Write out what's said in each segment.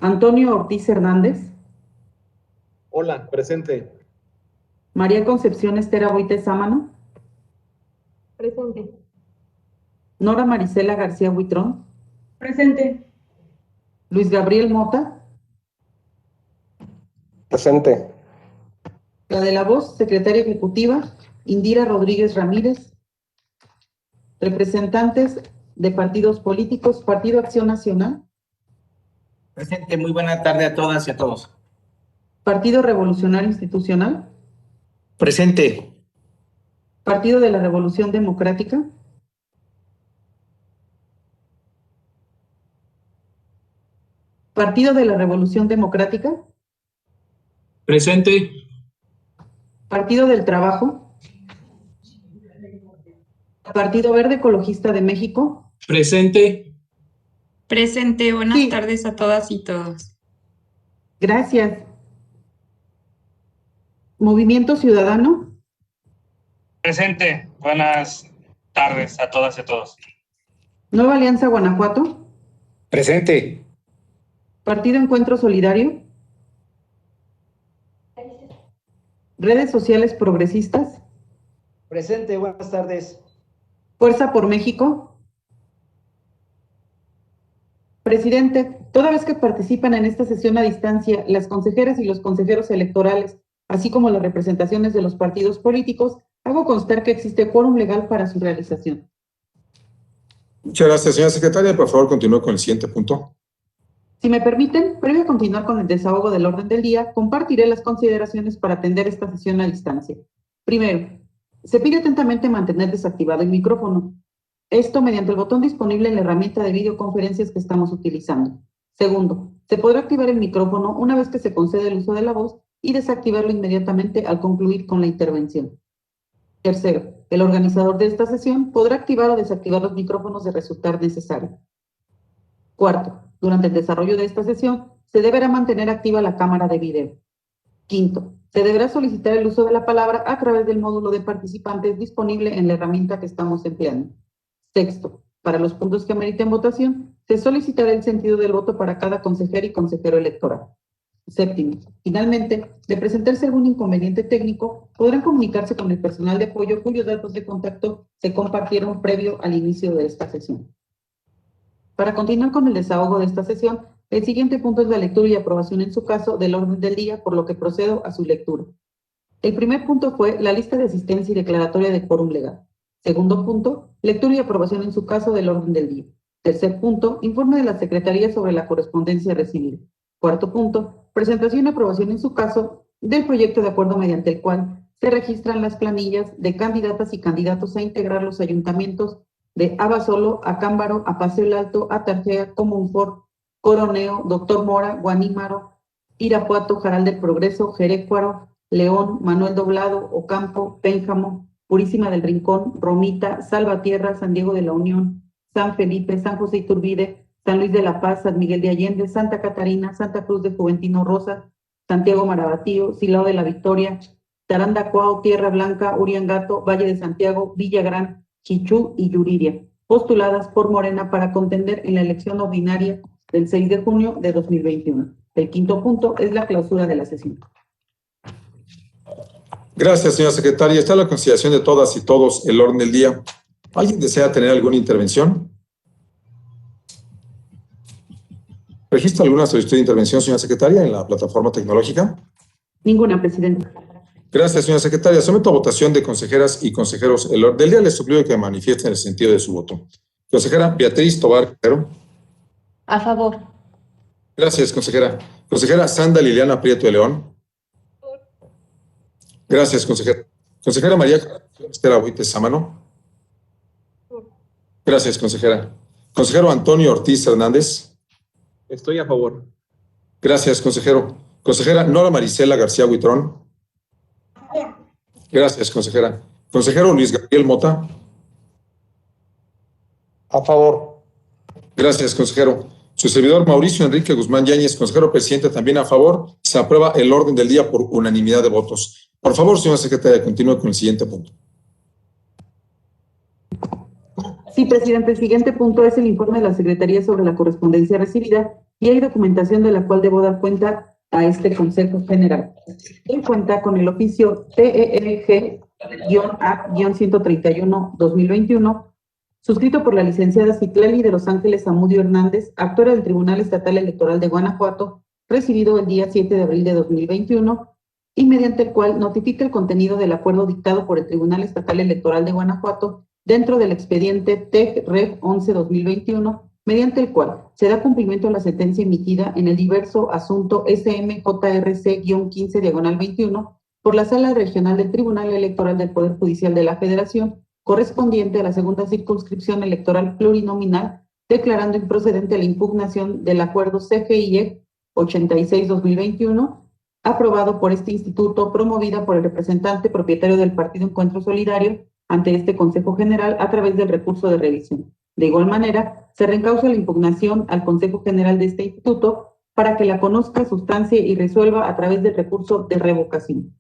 Antonio Ortiz Hernández. Hola, presente. María Concepción Estera Boite Sámano. Presente. Nora Marisela García Huitrón. Presente. Luis Gabriel Mota. Presente. La de la voz, secretaria ejecutiva, Indira Rodríguez Ramírez. Representantes de partidos políticos, Partido Acción Nacional. Presente, muy buena tarde a todas y a todos. Partido Revolucionario Institucional. Presente. Partido de la Revolución Democrática. Partido de la Revolución Democrática. Presente. Partido del Trabajo. Partido Verde Ecologista de México. Presente. Presente, buenas Sí. tardes a todas y todos. Gracias. Movimiento Ciudadano. Presente. Buenas tardes a todas y a todos. Nueva Alianza Guanajuato. Presente. Partido Encuentro Solidario. Redes Sociales Progresistas. Presente, buenas tardes. Fuerza por México. Presidente, toda vez que participan en esta sesión a distancia las consejeras y los consejeros electorales, así como las representaciones de los partidos políticos, hago constar que existe quórum legal para su realización. Muchas gracias, señora secretaria. Por favor, continúe con el siguiente punto. Si me permiten, previo a continuar con el desahogo del orden del día, compartiré las consideraciones para atender esta sesión a distancia. Primero, se pide atentamente mantener desactivado el micrófono. Esto mediante el botón disponible en la herramienta de videoconferencias que estamos utilizando. Segundo, se podrá activar el micrófono una vez que se concede el uso de la voz y desactivarlo inmediatamente al concluir con la intervención. Tercero, el organizador de esta sesión podrá activar o desactivar los micrófonos de resultar necesario. Cuarto, durante el desarrollo de esta sesión, se deberá mantener activa la cámara de video. Quinto, se deberá solicitar el uso de la palabra a través del módulo de participantes disponible en la herramienta que estamos empleando. Sexto, para los puntos que ameriten votación, se solicitará el sentido del voto para cada consejero y consejero electoral. Séptimo, finalmente, de presentarse algún inconveniente técnico, podrán comunicarse con el personal de apoyo cuyos datos de contacto se compartieron previo al inicio de esta sesión. Para continuar con el desahogo de esta sesión, el siguiente punto es la lectura y aprobación en su caso del orden del día, por lo que procedo a su lectura. El primer punto fue la lista de asistencia y declaratoria de quórum legal. Segundo punto, lectura y aprobación en su caso del orden del día. Tercer punto, informe de la Secretaría sobre la correspondencia recibida. Cuarto punto, presentación y aprobación en su caso del proyecto de acuerdo mediante el cual se registran las planillas de candidatas y candidatos a integrar los ayuntamientos de Abasolo, Acámbaro, Paseo el Alto, Atarjea, Comonfort, Coroneo, Doctor Mora, Guanímaro, Irapuato, Jaral del Progreso, Jerécuaro, León, Manuel Doblado, Ocampo, Pénjamo, Purísima del Rincón, Romita, Salvatierra, San Diego de la Unión, San Felipe, San José Iturbide, San Luis de la Paz, San Miguel de Allende, Santa Catarina, Santa Cruz de Juventino Rosa, Santiago Marabatío, Silao de la Victoria, Tarandacuao, Tierra Blanca, Uriangato, Valle de Santiago, Villagrán, Chichú y Yuriria, postuladas por Morena para contender en la elección ordinaria del 6 de junio de 2021. El quinto punto es la clausura de la sesión. Gracias, señora secretaria. Está a la consideración de todas y todos el orden del día. ¿Alguien desea tener alguna intervención? ¿Registra alguna solicitud de intervención, señora secretaria, en la plataforma tecnológica? Ninguna, presidente. Gracias, señora secretaria. Someto a votación de consejeras y consejeros el orden del día. Les suplico que manifiesten el sentido de su voto. Consejera Beatriz Tobar Quintero. A favor. Gracias, consejera. Consejera Sandra Liliana Prieto de León. Gracias, consejera. Consejera María Estela Boite Sámano. Gracias, consejera. Consejero Antonio Ortiz Hernández. Estoy a favor. Gracias, consejero. Consejera Nora Marisela García Huitrón. Gracias, consejera. Consejero Luis Gabriel Mota. A favor. Gracias, consejero. Su servidor Mauricio Enrique Guzmán Yáñez, consejero presidente, también a favor. Se aprueba el orden del día por unanimidad de votos. Por favor, señora secretaria, continúe con el siguiente punto. Sí, presidente, el siguiente punto es el informe de la Secretaría sobre la correspondencia recibida y hay documentación de la cual debo dar cuenta a este Consejo General. En cuenta con el oficio TEG-A-131-2021, suscrito por la licenciada Citlali de Los Ángeles Zamudio Hernández, actora del Tribunal Estatal Electoral de Guanajuato, recibido el día 7 de abril de 2021, y mediante el cual notifica el contenido del acuerdo dictado por el Tribunal Estatal Electoral de Guanajuato dentro del expediente TEG-REF 11-2021, mediante el cual se da cumplimiento a la sentencia emitida en el diverso asunto SMJRC-15/21 por la Sala Regional del Tribunal Electoral del Poder Judicial de la Federación, correspondiente a la segunda circunscripción electoral plurinominal, declarando improcedente la impugnación del acuerdo CGIE 86-2021, aprobado por este instituto, promovida por el representante propietario del Partido Encuentro Solidario ante este Consejo General a través del recurso de revisión. De igual manera, se reencausa la impugnación al Consejo General de este instituto para que la conozca, sustancie y resuelva a través del recurso de revocación.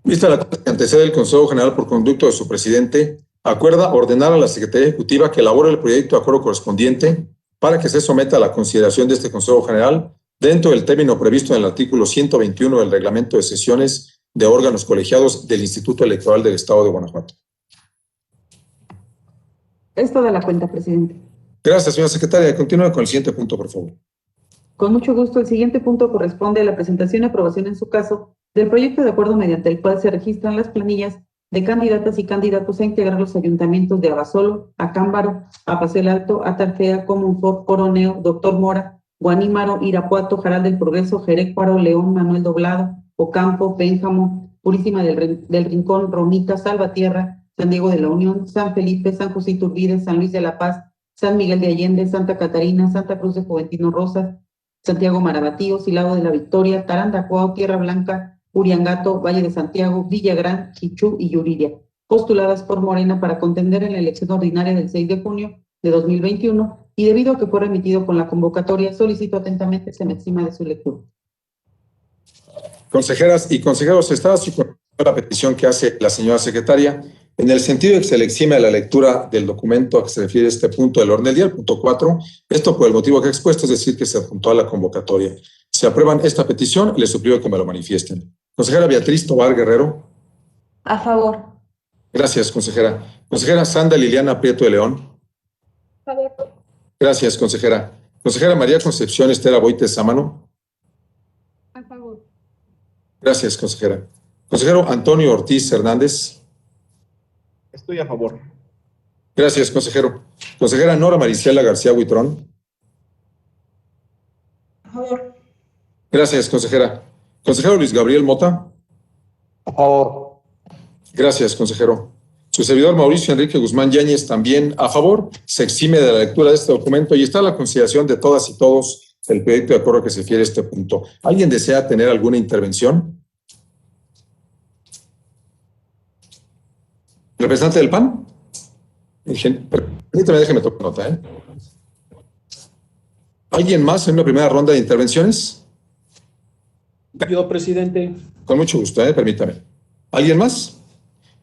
Vista la que antecede el Consejo General por conducto de su presidente, acuerda ordenar a la Secretaría Ejecutiva que elabore el proyecto de acuerdo correspondiente para que se someta a la consideración de este Consejo General dentro del término previsto en el artículo 121 del Reglamento de Sesiones de órganos colegiados del Instituto Electoral del Estado de Guanajuato. Es toda la cuenta, presidente. Gracias, señora secretaria. Continúe con el siguiente punto, por favor. Con mucho gusto, el siguiente punto corresponde a la presentación y aprobación en su caso del proyecto de acuerdo mediante el cual se registran las planillas de candidatas y candidatos a integrar los ayuntamientos de Abasolo, Acámbaro, Apaseo el Alto, Atarfea, Comonfort, Coroneo, Doctor Mora, Guanímaro, Irapuato, Jaral del Progreso, Jerécuaro, León, Manuel Doblado, Ocampo, Pénjamo, Purísima del Rincón, Romita, Salvatierra, San Diego de la Unión, San Felipe, San José Iturbide, San Luis de la Paz, San Miguel de Allende, Santa Catarina, Santa Cruz de Juventino Rosas, Santiago Marabatío, Silao de la Victoria, Tarandacuao, Tierra Blanca, Uriangato, Valle de Santiago, Villagrán, Quichú y Yuriria, postuladas por Morena para contender en la elección ordinaria del 6 de junio de 2021, y debido a que fue remitido con la convocatoria, solicito atentamente se me exima de su lectura. Consejeras y consejeros, está la petición que hace la señora secretaria, en el sentido de que se le exime a la lectura del documento a que se refiere este punto del orden del día, el punto 4, esto por el motivo que he expuesto, es decir, que se apuntó a la convocatoria. Si aprueban esta petición, les suplico que me lo manifiesten. Consejera Beatriz Tobar Guerrero. A favor. Gracias, consejera. Consejera Sandra Liliana Prieto de León. A favor. Gracias, consejera. Consejera María Concepción Estela Boite Sámano. A favor. Gracias, consejera. Consejero Antonio Ortiz Hernández. Estoy a favor. Gracias, consejero. Consejera Nora Maricela García Huitrón. A favor. Gracias, consejera. Consejero Luis Gabriel Mota. A favor. Gracias, consejero. Su servidor Mauricio Enrique Guzmán Yáñez también a favor. Se exime de la lectura de este documento y está a la consideración de todas y todos el proyecto de acuerdo que se refiere a este punto. ¿Alguien desea tener alguna intervención? ¿Representante del PAN? Permítame, déjeme tomar nota, ¿Alguien más en una primera ronda de intervenciones? Yo, presidente. Con mucho gusto, permítame. ¿Alguien más?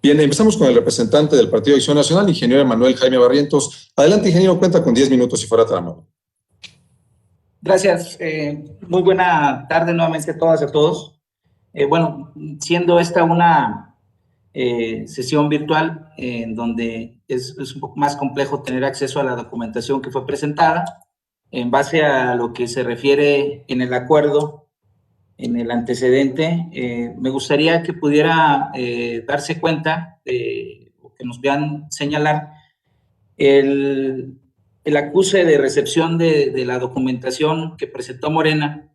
Bien, empezamos con el representante del Partido de Acción Nacional, ingeniero Manuel Jaime Barrientos. Adelante, ingeniero, cuenta con 10 minutos si fuera tan amable. Gracias. Muy buena tarde nuevamente a todas y a todos. Bueno, siendo esta una sesión virtual en donde es un poco más complejo tener acceso a la documentación que fue presentada, en base a lo que se refiere en el acuerdo, en el antecedente, me gustaría que pudiera darse cuenta, o que nos vean señalar, el acuse de recepción de la documentación que presentó Morena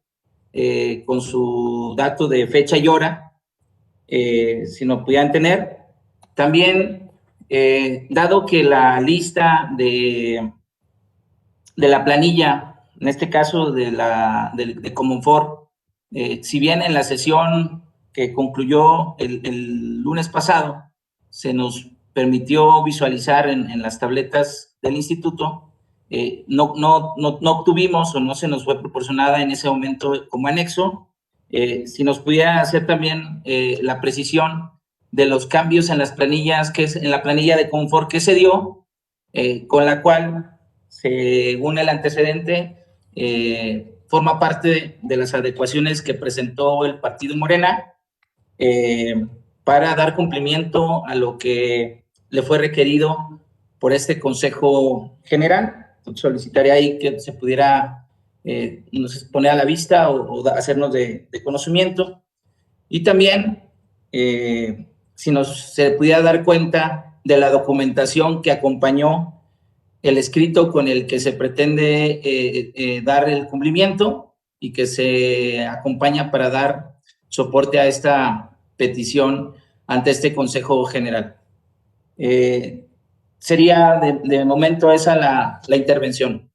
con su dato de fecha y hora, si nos pudieran tener. También, dado que la lista de la planilla, en este caso de Comonfort, si bien en la sesión que concluyó el lunes pasado se nos permitió visualizar en las tabletas del instituto, no obtuvimos o no se nos fue proporcionada en ese momento como anexo. Si nos pudiera hacer también la precisión de los cambios en las planillas, en la planilla de confort que se dio, con la cual según el antecedente, forma parte de las adecuaciones que presentó el partido Morena para dar cumplimiento a lo que le fue requerido por este Consejo General. Solicitaría ahí que se pudiera poner a la vista o hacernos de conocimiento. Y también, si se pudiera dar cuenta de la documentación que acompañó el escrito con el que se pretende dar el cumplimiento y que se acompaña para dar soporte a esta petición ante este Consejo General. Sería de momento esa la intervención.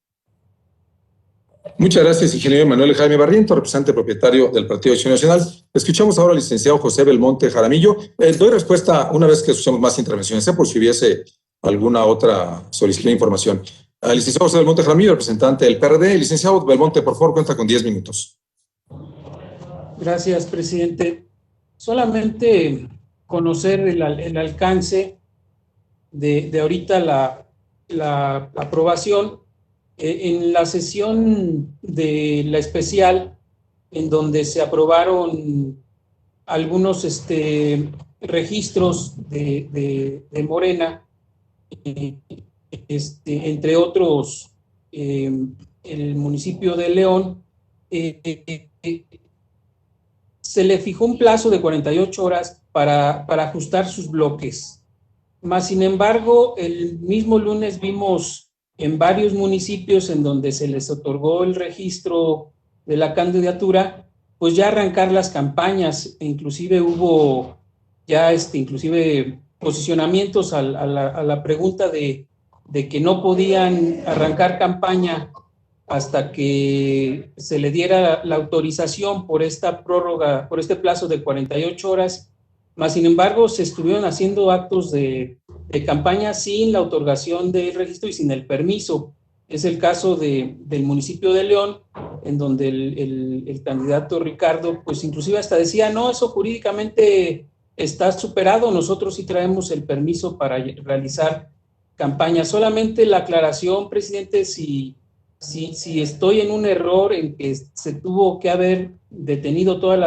Muchas gracias, ingeniero Manuel Jaime Barriento, representante propietario del Partido Acción Nacional. Escuchamos ahora al licenciado José Belmonte Jaramillo. Doy respuesta una vez que escuchemos más intervenciones, por si hubiese alguna otra solicitud de información. Al licenciado José Belmonte Jaramillo, representante del PRD. Licenciado Belmonte, por favor, cuenta con 10 minutos. Gracias, presidente. Solamente conocer el alcance de ahorita la aprobación. En la sesión de la especial, en donde se aprobaron algunos registros de Morena, entre otros el municipio de León, se le fijó un plazo de 48 horas para ajustar sus bloques. Más sin embargo, el mismo lunes vimos en varios municipios en donde se les otorgó el registro de la candidatura, pues ya arrancar las campañas. Inclusive hubo ya inclusive posicionamientos a la pregunta de que no podían arrancar campaña hasta que se le diera la autorización por esta prórroga, por este plazo de 48 horas. Más sin embargo, se estuvieron haciendo actos de campaña sin la otorgación del registro y sin el permiso. Es el caso del municipio de León, en donde el candidato Ricardo, pues inclusive hasta decía, no, eso jurídicamente está superado, nosotros sí traemos el permiso para realizar campaña. Solamente la aclaración, presidente, si estoy en un error en que se tuvo que haber detenido todas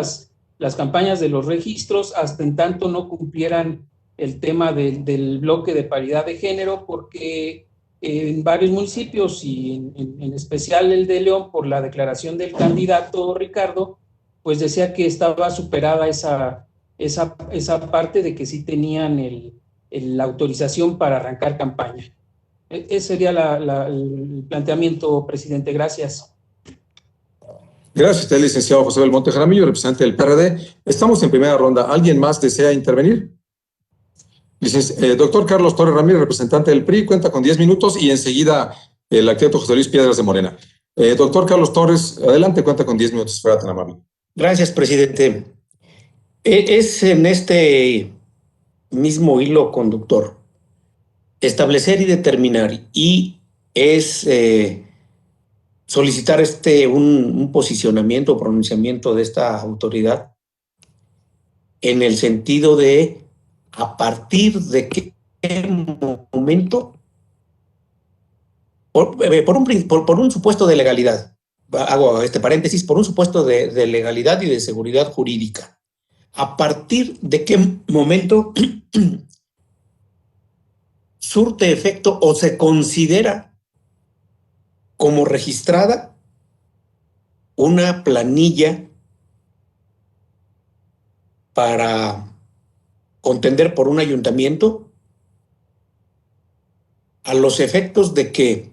las campañas de los registros hasta en tanto no cumplieran el tema del bloque de paridad de género, porque en varios municipios y en especial el de León, por la declaración del candidato Ricardo, pues decía que estaba superada esa parte de que sí tenían la autorización para arrancar campaña. Ese sería el planteamiento, presidente. Gracias. Gracias a usted, licenciado José Belmonte Jaramillo, representante del PRD. Estamos en primera ronda. ¿Alguien más desea intervenir? Doctor Carlos Torres Ramírez, representante del PRI, cuenta con 10 minutos y enseguida el arquitecto José Luis Piedras de Morena. Doctor Carlos Torres, adelante, cuenta con 10 minutos, fuera tan amable. Gracias, presidente. Es en este mismo hilo conductor establecer y determinar, y es solicitar un posicionamiento o pronunciamiento de esta autoridad en el sentido de a partir de qué momento, por un supuesto de legalidad, hago este paréntesis, por un supuesto de legalidad y de seguridad jurídica, a partir de qué momento surte efecto o se considera como registrada una planilla para contender por un ayuntamiento a los efectos de que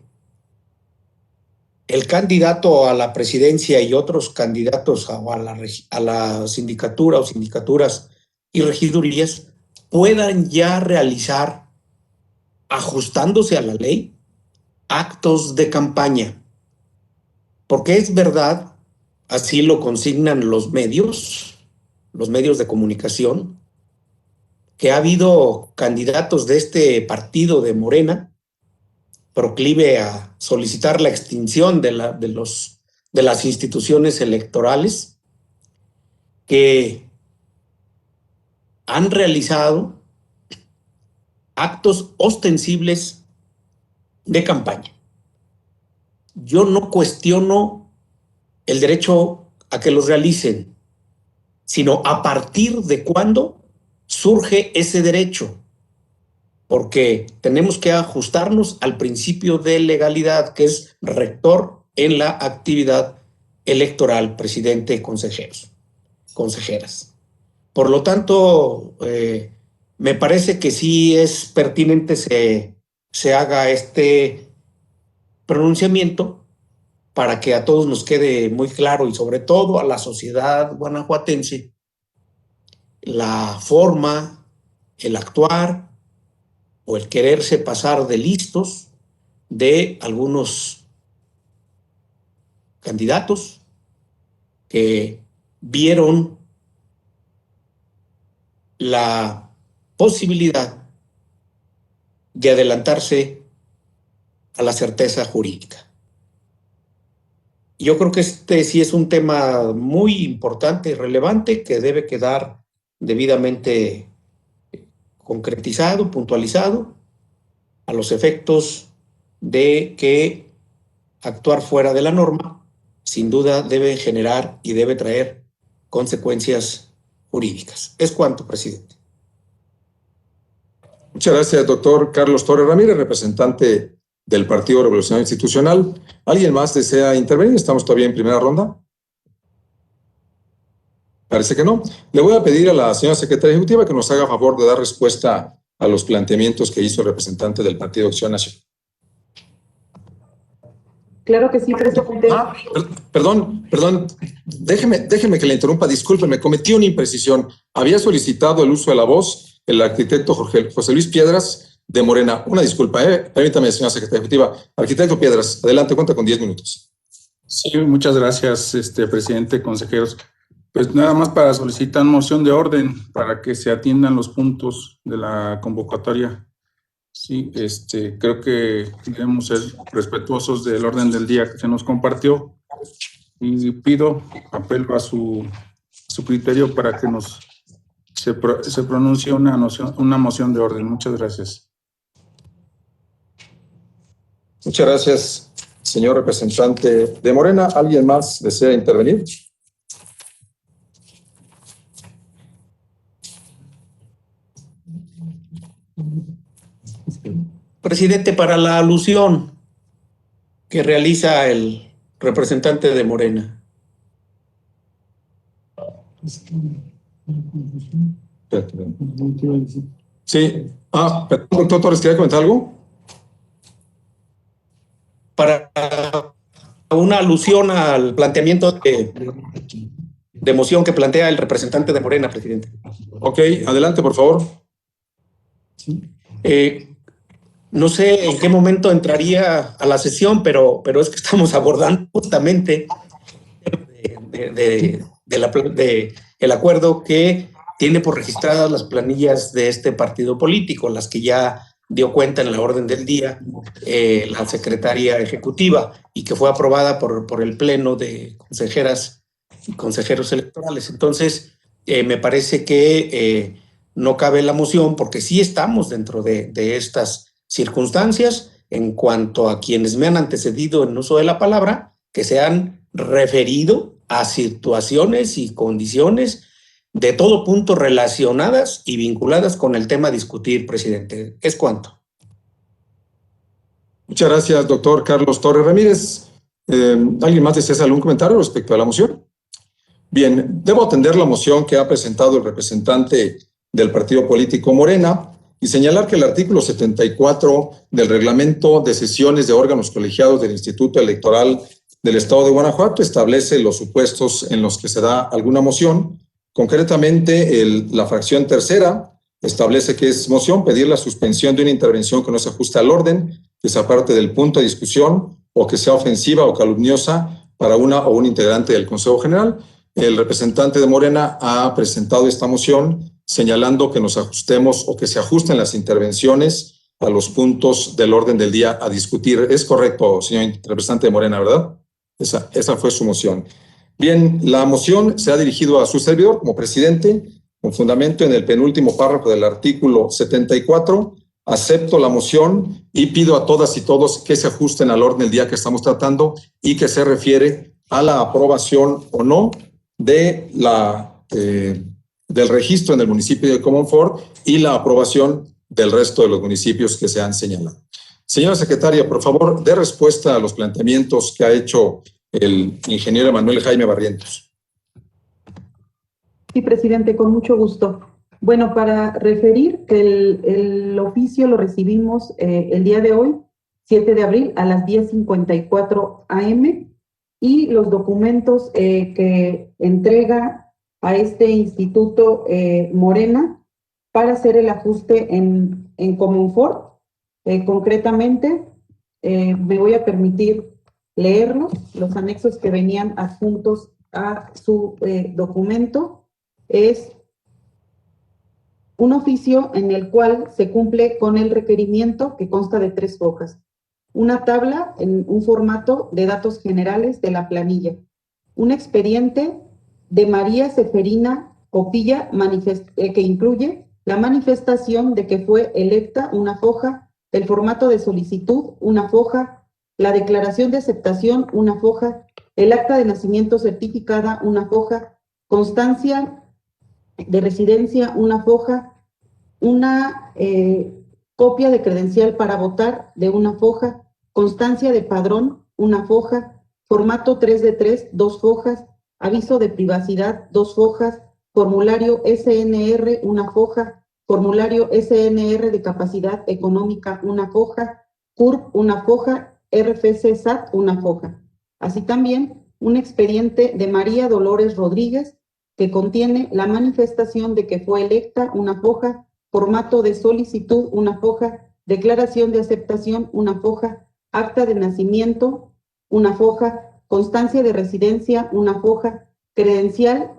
el candidato a la presidencia y otros candidatos a la sindicatura o sindicaturas y regidurías puedan ya realizar, ajustándose a la ley, actos de campaña. Porque es verdad, así lo consignan los medios de comunicación, que ha habido candidatos de este partido de Morena proclive a solicitar la extinción de las instituciones electorales, que han realizado actos ostensibles de campaña. yo no cuestiono el derecho a que los realicen, sino a partir de cuándo surge ese derecho, porque tenemos que ajustarnos al principio de legalidad, que es rector en la actividad electoral, presidente, consejeros, consejeras. Por lo tanto, me parece que sí es pertinente se haga este pronunciamiento para que a todos nos quede muy claro, y sobre todo a la sociedad guanajuatense, la forma, el actuar o el quererse pasar de listos de algunos candidatos que vieron la posibilidad de adelantarse a la certeza jurídica. Yo creo que este sí es un tema muy importante y relevante que debe quedar debidamente concretizado, puntualizado, a los efectos de que actuar fuera de la norma sin duda debe generar y debe traer consecuencias jurídicas. Es cuanto, presidente. Muchas gracias, doctor Carlos Torres Ramírez, representante del Partido Revolucionario Institucional. ¿Alguien más desea intervenir? Estamos todavía en primera ronda. Parece que no. Le voy a pedir a la señora secretaria ejecutiva que nos haga favor de dar respuesta a los planteamientos que hizo el representante del Partido Acción Nacional. Claro que sí, presidente. Perdón, déjeme que le interrumpa, discúlpeme, cometí una imprecisión. Había solicitado el uso de la voz el arquitecto José Luis Piedras de Morena. Una disculpa, permítame, señora secretaria ejecutiva. Arquitecto Piedras, adelante, cuenta con 10 minutos. Sí, muchas gracias, presidente, consejeros. Pues nada más para solicitar moción de orden para que se atiendan los puntos de la convocatoria. Sí, creo que debemos ser respetuosos del orden del día que se nos compartió y apelo a su criterio para que se pronuncie una moción de orden. Muchas gracias. Muchas gracias, señor representante de Morena. ¿Alguien más desea intervenir? Presidente, para la alusión que realiza el representante de Morena. Sí. Perdón, doctor Torres, ¿quería comentar algo? Para una alusión al planteamiento de moción que plantea el representante de Morena, presidente. Ok, adelante, por favor. No sé en qué momento entraría a la sesión, pero es que estamos abordando justamente el acuerdo que tiene por registradas las planillas de este partido político, las que ya dio cuenta en la orden del día la secretaria ejecutiva y que fue aprobada por el pleno de consejeras y consejeros electorales. Entonces, me parece que no cabe la moción porque sí estamos dentro de estas circunstancias en cuanto a quienes me han antecedido en uso de la palabra, que se han referido a situaciones y condiciones de todo punto relacionadas y vinculadas con el tema a discutir, presidente. Es cuanto. Muchas gracias, doctor Carlos Torres Ramírez. ¿Alguien más desea hacer algún comentario respecto a la moción? Bien, debo atender la moción que ha presentado el representante del partido político Morena y señalar que el artículo 74 del reglamento de sesiones de órganos colegiados del Instituto Electoral del Estado de Guanajuato establece los supuestos en los que se da alguna moción. Concretamente, la fracción tercera establece que es moción pedir la suspensión de una intervención que no se ajusta al orden, que sea parte del punto de discusión o que sea ofensiva o calumniosa para una o un integrante del Consejo General. El representante de Morena ha presentado esta moción señalando que nos ajustemos o que se ajusten las intervenciones a los puntos del orden del día a discutir. Es correcto, señor representante de Morena, ¿verdad? Esa fue su moción. Bien, la moción se ha dirigido a su servidor como presidente, con fundamento en el penúltimo párrafo del artículo 74, acepto la moción y pido a todas y todos que se ajusten al orden del día que estamos tratando y que se refiere a la aprobación o no de del registro en el municipio de Comonfort y la aprobación del resto de los municipios que se han señalado. Señora secretaria, por favor, dé respuesta a los planteamientos que ha hecho el ingeniero Emanuel Jaime Barrientos. Sí, presidente, con mucho gusto. Bueno, para referir que el oficio lo recibimos el día de hoy, 7 de abril, a las 10:54 am, y los documentos que entrega a este instituto Morena para hacer el ajuste en Comonfort. Concretamente, me voy a permitir leerlos, los anexos que venían adjuntos a su documento. Es un oficio en el cual se cumple con el requerimiento que consta de 3 hojas. Una tabla en un formato de datos generales de la planilla. Un expediente de María Seferina Copilla que incluye la manifestación de que fue electa, una hoja, el formato de solicitud, una hoja, la declaración de aceptación, una hoja, el acta de nacimiento certificada, una hoja, constancia de residencia, una hoja, una copia de credencial para votar de una hoja, constancia de padrón, una hoja, formato 3 de 3, 2 hojas, aviso de privacidad, 2 hojas, formulario SNR, una hoja, formulario SNR de capacidad económica, una hoja, CURP, una hoja, RFC SAT, una hoja. Así también un expediente de María Dolores Rodríguez que contiene la manifestación de que fue electa, una hoja, formato de solicitud, una hoja, declaración de aceptación, una hoja, acta de nacimiento, una hoja, constancia de residencia, una hoja, credencial,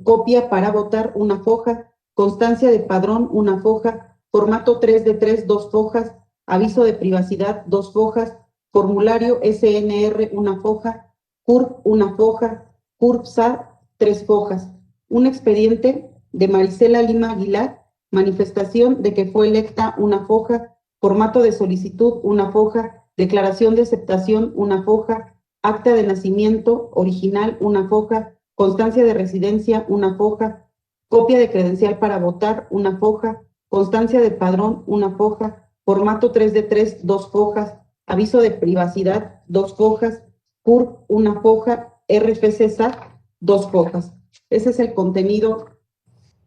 copia para votar, una hoja, constancia de padrón, una hoja, formato 3 de 3, 2 hojas, aviso de privacidad, 2 hojas, formulario SNR, una hoja, CURP, una hoja, CURP SAT, 3 hojas, un expediente de Marisela Lima Aguilar, manifestación de que fue electa, una hoja, formato de solicitud, una hoja, declaración de aceptación, una hoja, acta de nacimiento original, una hoja, constancia de residencia, una hoja, copia de credencial para votar, una hoja, constancia de padrón, una hoja, formato 3 de 3, 2 hojas, aviso de privacidad, 2 hojas, CURP, una hoja, RFC SAT, 2 hojas. Ese es el contenido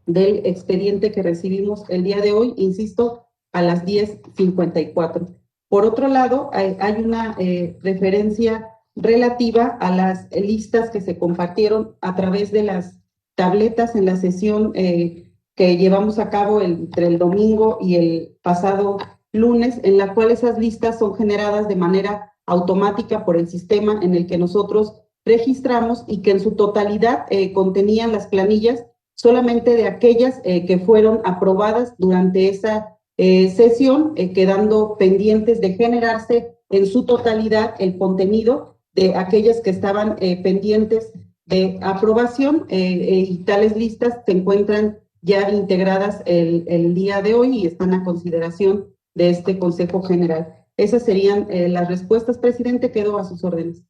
del expediente que recibimos el día de hoy, insisto, a las 10:54. Por otro lado, hay una referencia relativa a las listas que se compartieron a través de las tabletas en la sesión que llevamos a cabo entre el domingo y el pasado lunes, en la cual esas listas son generadas de manera automática por el sistema en el que nosotros registramos y que en su totalidad contenían las planillas solamente de aquellas que fueron aprobadas durante esa sesión, quedando pendientes de generarse en su totalidad el contenido de aquellas que estaban pendientes de aprobación, y tales listas se encuentran ya integradas el día de hoy y están a consideración de este Consejo General. Esas serían las respuestas, presidente. Quedo a sus órdenes.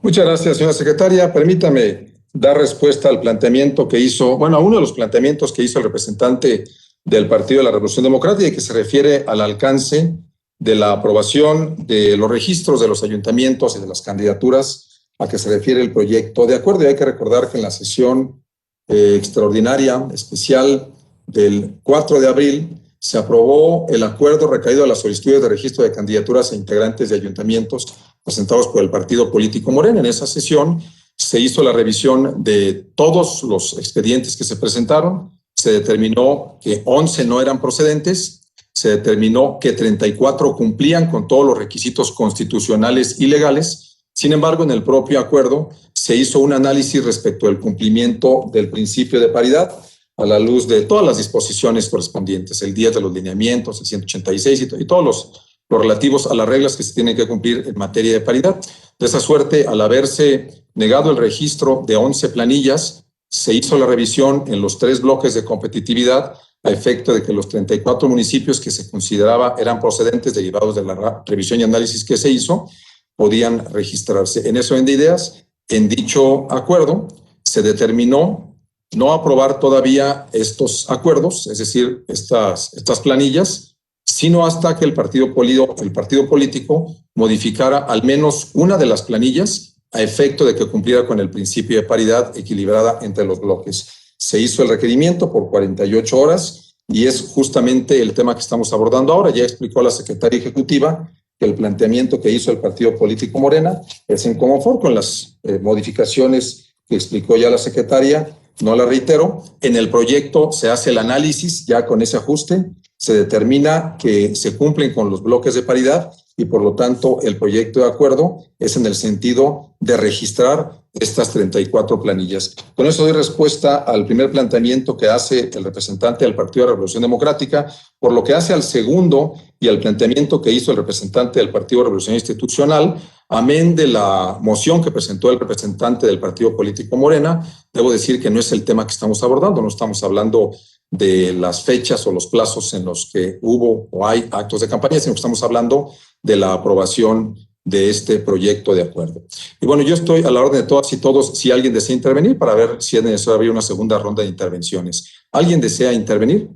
Muchas gracias, señora secretaria. Permítame dar respuesta al planteamiento que hizo, bueno, a uno de los planteamientos que hizo el representante del Partido de la Revolución Democrática y que se refiere al alcance de la aprobación de los registros de los ayuntamientos y de las candidaturas a que se refiere el proyecto de acuerdo. Y hay que recordar que en la sesión extraordinaria, especial del 4 de abril, se aprobó el acuerdo recaído a las solicitudes de registro de candidaturas e integrantes de ayuntamientos presentados por el partido político Morena. En esa sesión se hizo la revisión de todos los expedientes que se presentaron, se determinó que 11 no eran procedentes, se determinó que 34 cumplían con todos los requisitos constitucionales y legales. Sin embargo, en el propio acuerdo se hizo un análisis respecto al cumplimiento del principio de paridad a la luz de todas las disposiciones correspondientes, el 10 de los lineamientos, el 186 y todos los relativos a las reglas que se tienen que cumplir en materia de paridad. De esa suerte, al haberse negado el registro de 11 planillas, se hizo la revisión en los 3 bloques de competitividad a efecto de que los 34 municipios que se consideraba eran procedentes derivados de la revisión y análisis que se hizo, podían registrarse. En ese orden de ideas, en dicho acuerdo, se determinó no aprobar todavía estos acuerdos, es decir, estas planillas, sino hasta que el partido político modificara al menos una de las planillas a efecto de que cumpliera con el principio de paridad equilibrada entre los bloques. Se hizo el requerimiento por 48 horas y es justamente el tema que estamos abordando ahora. Ya explicó la secretaria ejecutiva que el planteamiento que hizo el partido político Morena es en confort con las modificaciones que explicó ya la secretaria. No la reitero. En el proyecto se hace el análisis ya con ese ajuste, se determina que se cumplen con los bloques de paridad y por lo tanto el proyecto de acuerdo es en el sentido de registrar estas 34 planillas. Con eso doy respuesta al primer planteamiento que hace el representante del Partido de Revolución Democrática. Por lo que hace al segundo y al planteamiento que hizo el representante del Partido de Revolución Institucional, amén de la moción que presentó el representante del Partido Político Morena, debo decir que no es el tema que estamos abordando, no estamos hablando de las fechas o los plazos en los que hubo o hay actos de campaña, sino que estamos hablando de la aprobación de este proyecto de acuerdo. Y bueno, yo estoy a la orden de todas y todos, si alguien desea intervenir, para ver si es necesario abrir una segunda ronda de intervenciones. ¿Alguien desea intervenir?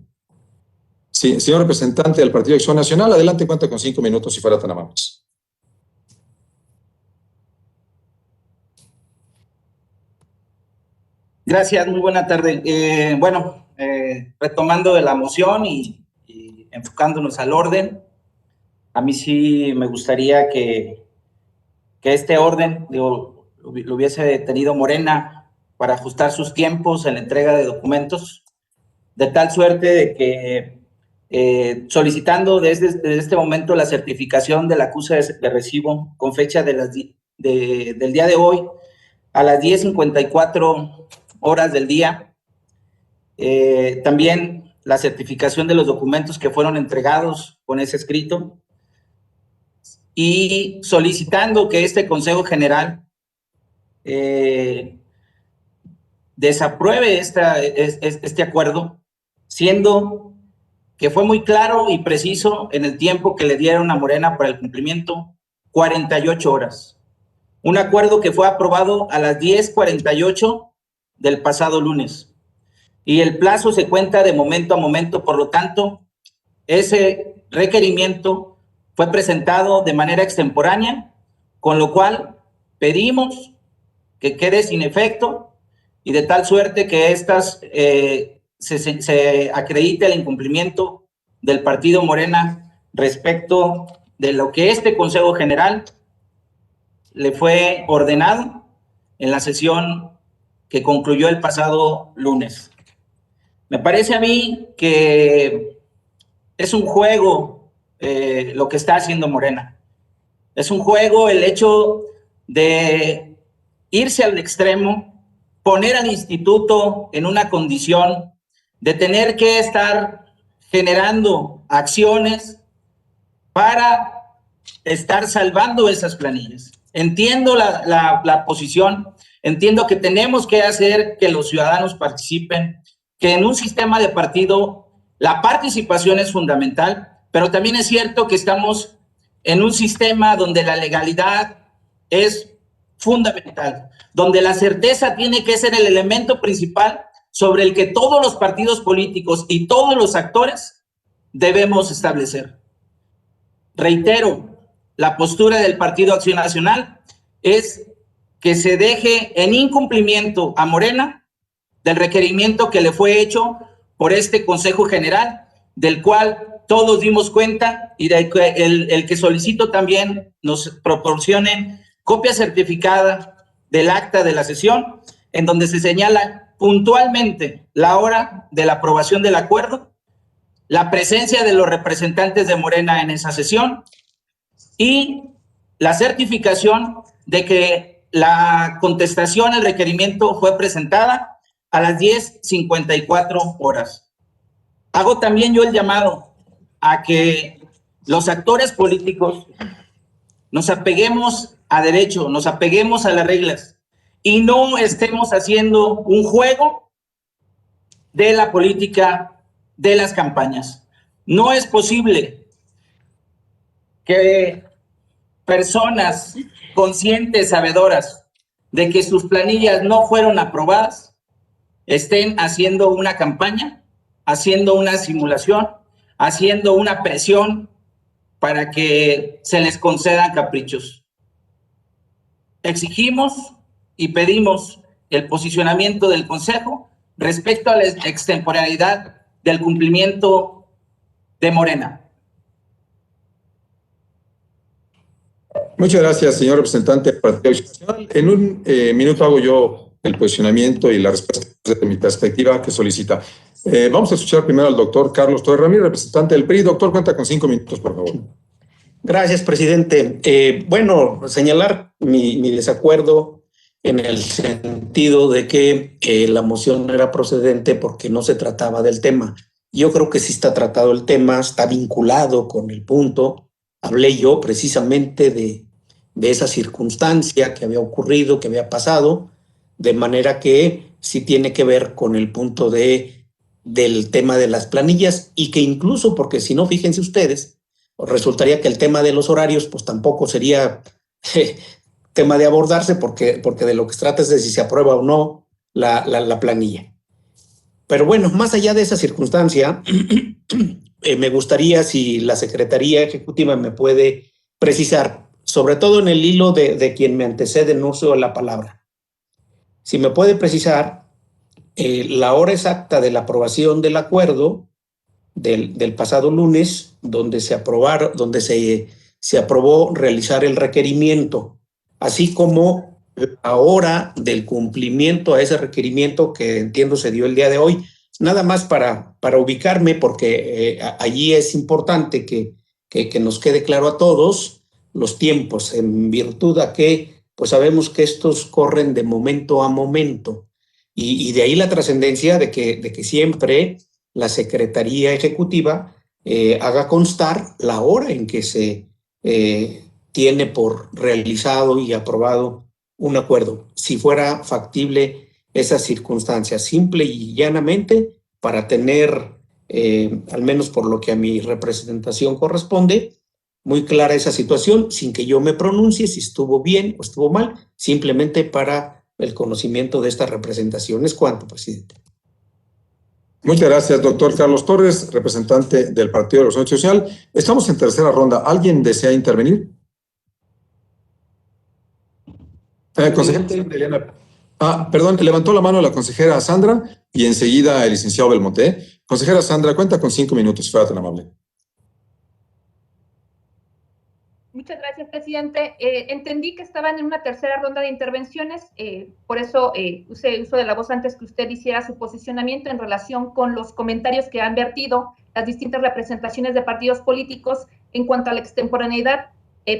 Sí, señor representante del Partido de Acción Nacional, adelante, cuenta con 5 minutos si fuera tan amables. Gracias, muy buena tarde. Retomando de la moción y enfocándonos al orden, a mí sí me gustaría que este orden lo hubiese tenido Morena para ajustar sus tiempos en la entrega de documentos, de tal suerte de que solicitando desde este momento la certificación del acuse de recibo con fecha del día de hoy a las 10:54 horas del día, también la certificación de los documentos que fueron entregados con ese escrito y solicitando que este Consejo General desapruebe este acuerdo, siendo que fue muy claro y preciso en el tiempo que le dieron a Morena para el cumplimiento, 48 horas. Un acuerdo que fue aprobado a las 10:48 del pasado lunes. Y el plazo se cuenta de momento a momento, por lo tanto, ese requerimiento fue presentado de manera extemporánea, con lo cual pedimos que quede sin efecto y de tal suerte que se acredite el incumplimiento del partido Morena respecto de lo que este Consejo General le fue ordenado en la sesión que concluyó el pasado lunes. Me parece a mí que es un juego lo que está haciendo Morena. Es un juego el hecho de irse al extremo, poner al instituto en una condición de tener que estar generando acciones para estar salvando esas planillas. Entiendo la posición, entiendo que tenemos que hacer que los ciudadanos participen, que en un sistema de partido la participación es fundamental, pero también es cierto que estamos en un sistema donde la legalidad es fundamental, donde la certeza tiene que ser el elemento principal sobre el que todos los partidos políticos y todos los actores debemos establecer. Reitero, la postura del Partido Acción Nacional es que se deje en incumplimiento a Morena del requerimiento que le fue hecho por este Consejo General, del cual todos dimos cuenta y de que el que solicito también nos proporcionen copia certificada del acta de la sesión, en donde se señala puntualmente la hora de la aprobación del acuerdo, la presencia de los representantes de Morena en esa sesión y la certificación de que la contestación al requerimiento fue presentada a las 10:54 horas. Hago también yo el llamado a que los actores políticos nos apeguemos a derecho, nos apeguemos a las reglas y no estemos haciendo un juego de la política de las campañas. No es posible que personas conscientes, sabedoras de que sus planillas no fueron aprobadas, estén haciendo una campaña, haciendo una simulación, haciendo una presión para que se les concedan caprichos. Exigimos y pedimos el posicionamiento del Consejo respecto a la extemporaneidad del cumplimiento de Morena. Muchas gracias, señor representante del Partido Acción Nacional. En un minuto hago yo el posicionamiento y la respuesta desde mi perspectiva que solicita. Vamos a escuchar primero al doctor Carlos Torres Ramírez, representante del PRI. Doctor, cuenta con 5 minutos, por favor. Gracias, presidente. Bueno, señalar mi desacuerdo en el sentido de que la moción no era procedente porque no se trataba del tema. Yo creo que sí está tratado el tema, está vinculado con el punto. Hablé yo precisamente de esa circunstancia que había ocurrido, que había pasado, de manera que sí tiene que ver con el punto del tema de las planillas y que incluso, porque si no, fíjense ustedes, resultaría que el tema de los horarios pues tampoco sería tema de abordarse porque de lo que se trata es de si se aprueba o no la planilla. Pero bueno, más allá de esa circunstancia, me gustaría si la Secretaría Ejecutiva me puede precisar, sobre todo en el hilo de quien me antecede en uso de la palabra, si me puede precisar la hora exacta de la aprobación del acuerdo del pasado lunes, donde se aprobó realizar el requerimiento, así como la hora del cumplimiento a ese requerimiento que entiendo se dio el día de hoy. Nada más para ubicarme, porque allí es importante que nos quede claro a todos los tiempos, en virtud a que pues sabemos que estos corren de momento a momento, y de ahí la trascendencia de que siempre la Secretaría Ejecutiva haga constar la hora en que se tiene por realizado y aprobado un acuerdo, si fuera factible esa circunstancia, simple y llanamente para tener, al menos por lo que a mi representación corresponde, muy clara esa situación, sin que yo me pronuncie si estuvo bien o estuvo mal, simplemente para el conocimiento de esta representación. Es cuanto, presidente. Muchas gracias, doctor Carlos Torres, representante del Partido de la Revolución Social. Estamos en tercera ronda. ¿Alguien desea intervenir? Consejera Eliana. Perdón, levantó la mano la consejera Sandra y enseguida el licenciado Belmonte. Consejera Sandra, cuenta con 5 minutos, fuera tan amable. Muchas gracias, presidente. Entendí que estaban en una tercera ronda de intervenciones, por eso usé uso de la voz antes que usted hiciera su posicionamiento en relación con los comentarios que han vertido las distintas representaciones de partidos políticos en cuanto a la extemporaneidad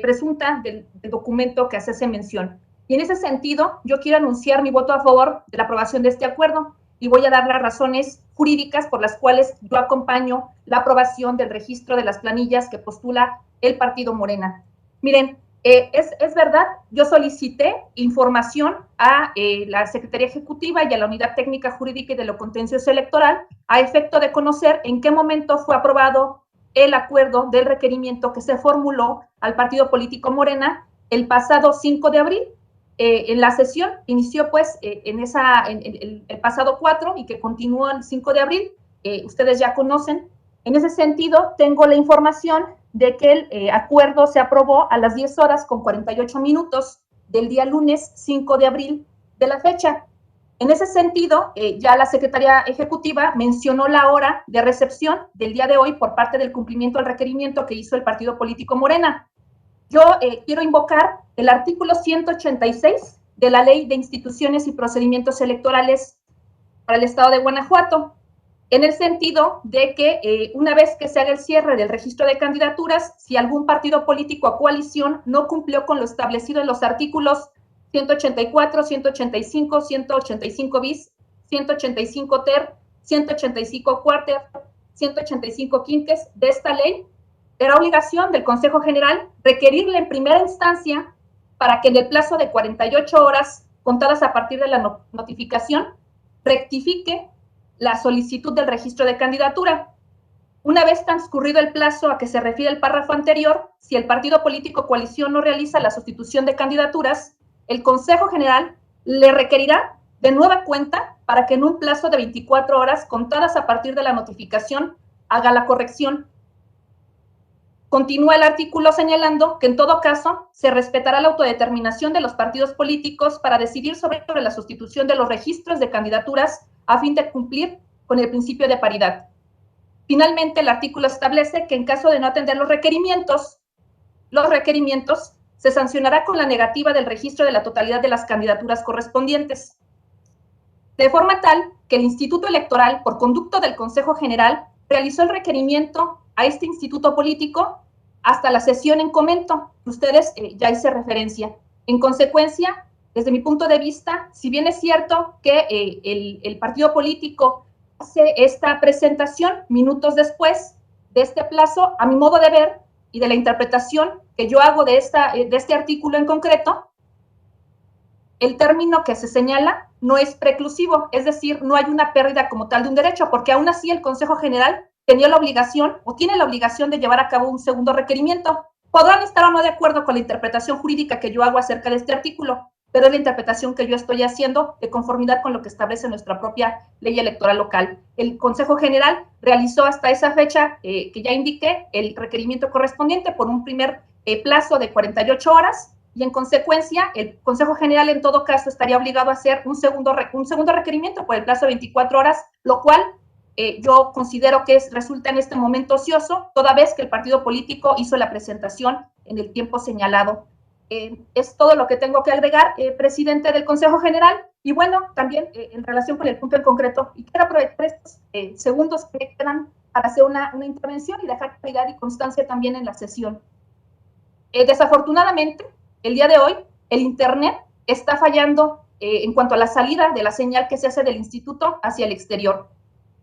presunta del documento que hace mención. Y en ese sentido, yo quiero anunciar mi voto a favor de la aprobación de este acuerdo y voy a dar las razones jurídicas por las cuales yo acompaño la aprobación del registro de las planillas que postula el partido Morena. Miren, es verdad, yo solicité información a la Secretaría Ejecutiva y a la Unidad Técnica Jurídica y de lo Contencioso Electoral a efecto de conocer en qué momento fue aprobado el acuerdo del requerimiento que se formuló al partido político Morena el pasado 5 de abril. En la sesión inició pues el pasado 4 y que continuó el 5 de abril, ustedes ya conocen. En ese sentido, tengo la información de que el acuerdo se aprobó a las 10 horas con 48 minutos del día lunes 5 de abril de la fecha. En ese sentido, ya la Secretaría Ejecutiva mencionó la hora de recepción del día de hoy por parte del cumplimiento del requerimiento que hizo el partido político Morena. Yo quiero invocar el artículo 186 de la Ley de Instituciones y Procedimientos Electorales para el Estado de Guanajuato, en el sentido de que una vez que se haga el cierre del registro de candidaturas, si algún partido político o coalición no cumplió con lo establecido en los artículos 184, 185, 185 bis, 185 ter, 185 cuarter, 185 quintes de esta ley, era obligación del Consejo General requerirle en primera instancia para que en el plazo de 48 horas, contadas a partir de la notificación, rectifique la solicitud del registro de candidatura. Una vez transcurrido el plazo a que se refiere el párrafo anterior, si el partido político coalición no realiza la sustitución de candidaturas, el Consejo General le requerirá de nueva cuenta para que en un plazo de 24 horas contadas a partir de la notificación haga la corrección. Continúa el artículo señalando que en todo caso se respetará la autodeterminación de los partidos políticos para decidir sobre la sustitución de los registros de candidaturas a fin de cumplir con el principio de paridad. Finalmente, el artículo establece que en caso de no atender los requerimientos se sancionará con la negativa del registro de la totalidad de las candidaturas correspondientes. De forma tal que el Instituto Electoral, por conducto del Consejo General, realizó el requerimiento a este instituto político hasta la sesión en comento, que ustedes ya hice referencia. En consecuencia, desde mi punto de vista, si bien es cierto que el partido político hace esta presentación minutos después de este plazo, a mi modo de ver y de la interpretación que yo hago de este artículo en concreto, el término que se señala no es preclusivo, es decir, no hay una pérdida como tal de un derecho, porque aún así el Consejo General tenía la obligación o tiene la obligación de llevar a cabo un segundo requerimiento. Podrán estar o no de acuerdo con la interpretación jurídica que yo hago acerca de este artículo, pero es la interpretación que yo estoy haciendo de conformidad con lo que establece nuestra propia ley electoral local. El Consejo General realizó hasta esa fecha que ya indiqué el requerimiento correspondiente por un primer plazo de 48 horas y en consecuencia el Consejo General en todo caso estaría obligado a hacer un segundo requerimiento por el plazo de 24 horas, lo cual yo considero que resulta en este momento ocioso, toda vez que el partido político hizo la presentación en el tiempo señalado. Es todo lo que tengo que agregar, presidente del Consejo General. Y bueno, también en relación con el punto en concreto, y quiero aprovechar estos segundos que me quedan para hacer una intervención y dejar claridad y constancia también en la sesión. Desafortunadamente, el día de hoy, el Internet está fallando en cuanto a la salida de la señal que se hace del instituto hacia el exterior.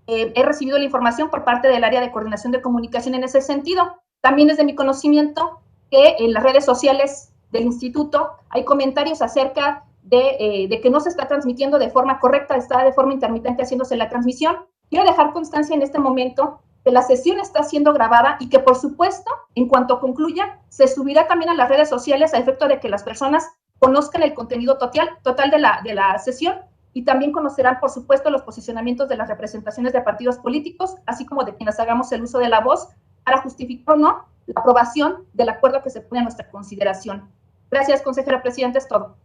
He recibido la información por parte del área de coordinación de comunicación en ese sentido. También es de mi conocimiento que en las redes sociales del instituto hay comentarios acerca de que no se está transmitiendo de forma correcta, está de forma intermitente haciéndose la transmisión. Quiero dejar constancia en este momento que la sesión está siendo grabada y que, por supuesto, en cuanto concluya, se subirá también a las redes sociales a efecto de que las personas conozcan el contenido total de la sesión y también conocerán, por supuesto, los posicionamientos de las representaciones de partidos políticos, así como de quienes hagamos el uso de la voz para justificar o no la aprobación del acuerdo que se pone a nuestra consideración. Gracias, consejera presidenta, es todo.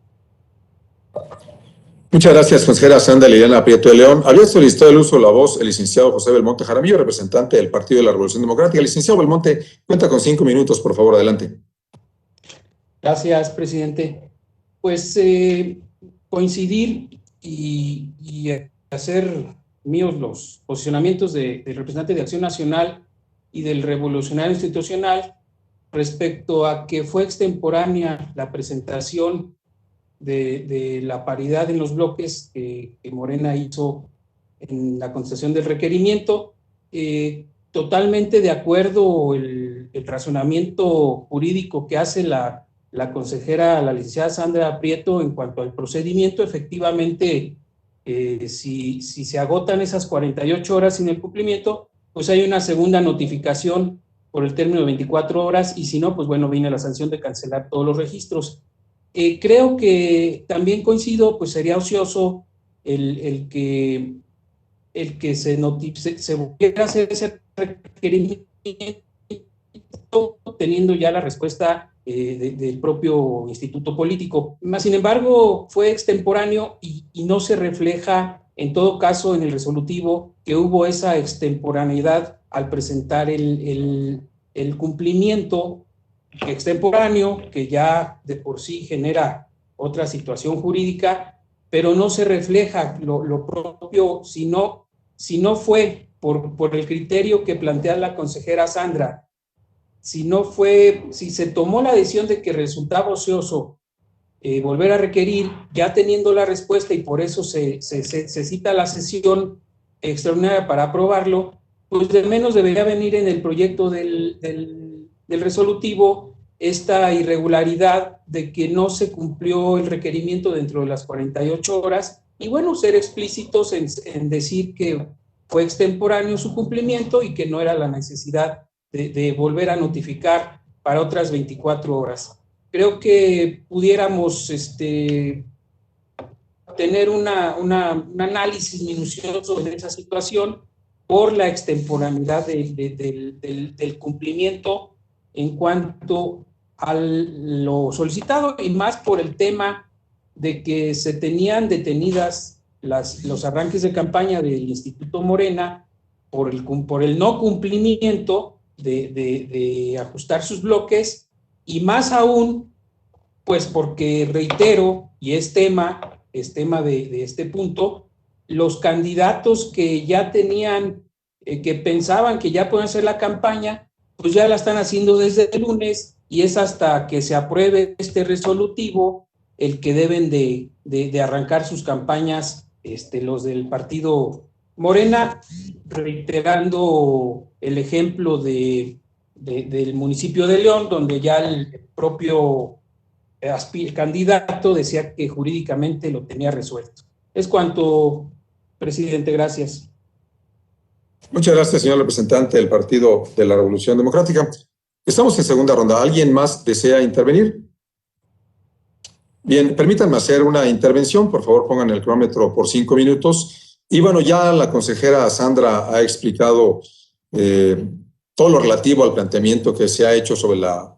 Muchas gracias, consejera Sandra Liliana Prieto de León. Había solicitado el uso de la voz el licenciado José Belmonte Jaramillo, representante del Partido de la Revolución Democrática. Licenciado Belmonte, cuenta con 5 minutos, por favor, adelante. Gracias, presidente. Pues coincidir y hacer míos los posicionamientos del representante de Acción Nacional y del Revolucionario Institucional respecto a que fue extemporánea la presentación de la paridad en los bloques que Morena hizo en la contestación del requerimiento. Totalmente de acuerdo el razonamiento jurídico que hace la consejera, la licenciada Sandra Prieto, en cuanto al procedimiento. Efectivamente, si se agotan esas 48 horas sin el cumplimiento, pues hay una segunda notificación por el término de 24 horas, y si no, pues bueno, viene la sanción de cancelar todos los registros. Creo que también coincido, pues sería ocioso el que se volviera a hacer ese requerimiento teniendo ya la respuesta del propio instituto político. Más sin embargo, fue extemporáneo y no se refleja, en todo caso, en el resolutivo que hubo esa extemporaneidad al presentar el cumplimiento extemporáneo, que ya de por sí genera otra situación jurídica, pero no se refleja lo propio, si no fue por el criterio que plantea la consejera Sandra, si se tomó la decisión de que resultaba ocioso volver a requerir, ya teniendo la respuesta, y por eso se cita la sesión extraordinaria para aprobarlo, pues de menos debería venir en el proyecto del resolutivo esta irregularidad de que no se cumplió el requerimiento dentro de las 48 horas, y bueno, ser explícitos en decir que fue extemporáneo su cumplimiento y que no era la necesidad de volver a notificar para otras 24 horas. Creo que pudiéramos tener un análisis minucioso de esa situación por la extemporaneidad del cumplimiento en cuanto a lo solicitado, y más por el tema de que se tenían detenidas los arranques de campaña del Instituto Morena por el no cumplimiento de ajustar sus bloques, y más aún, pues porque, reitero, y es tema de este punto, los candidatos que ya tenían, que pensaban que ya pueden hacer la campaña, pues ya la están haciendo desde el lunes, y es hasta que se apruebe este resolutivo el que deben de arrancar sus campañas los del partido Morena, reiterando el ejemplo del municipio de León, donde ya el propio candidato decía que jurídicamente lo tenía resuelto. Es cuanto, presidente, gracias. Muchas gracias, señor representante del Partido de la Revolución Democrática. Estamos en segunda ronda. ¿Alguien más desea intervenir? Bien, permítanme hacer una intervención. Por favor, pongan el cronómetro por 5 minutos. Y bueno, ya la consejera Sandra ha explicado todo lo relativo al planteamiento que se ha hecho sobre la